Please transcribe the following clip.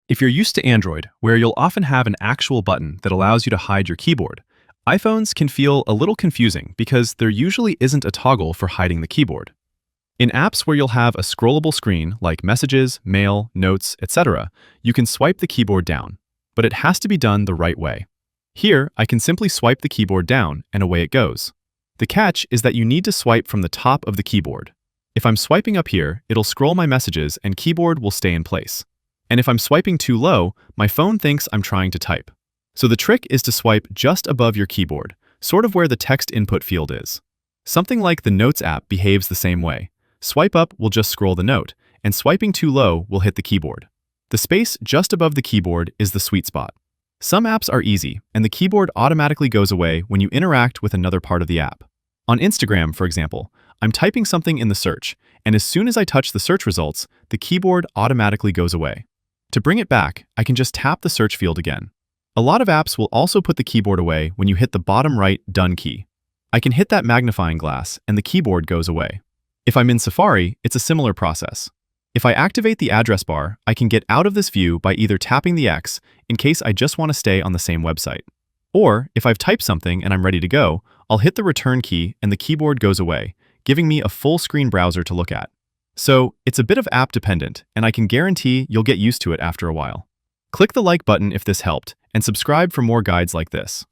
If you're used to Android, where you'll often have an actual button that allows you to hide your keyboard, iPhones can feel a little confusing because there usually isn't a toggle for hiding the keyboard. In apps where you'll have a scrollable screen like Messages, Mail, Notes, etc., you can swipe the keyboard down, but it has to be done the right way. Here, I can simply swipe the keyboard down and away it goes. The catch is that you need to swipe from the top of the keyboard. If I'm swiping up here, it'll scroll my messages and keyboard will stay in place. And if I'm swiping too low, my phone thinks I'm trying to type. So the trick is to swipe just above your keyboard, sort of where the text input field is. Something like the Notes app behaves the same way. Swipe up will just scroll the note, and swiping too low will hit the keyboard. The space just above the keyboard is the sweet spot. Some apps are easy, and the keyboard automatically goes away when you interact with another part of the app. On Instagram, for example, I'm typing something in the search, and as soon as I touch the search results, the keyboard automatically goes away. To bring it back, I can just tap the search field again. A lot of apps will also put the keyboard away when you hit the bottom right Done key. I can hit that magnifying glass and the keyboard goes away. If I'm in Safari, it's a similar process. If I activate the address bar, I can get out of this view by either tapping the X in case I just want to stay on the same website. Or, if I've typed something and I'm ready to go, I'll hit the return key and the keyboard goes away, giving me a full screen browser to look at. So, it's a bit of app dependent, and I can guarantee you'll get used to it after a while. Click the like button if this helped, and subscribe for more guides like this.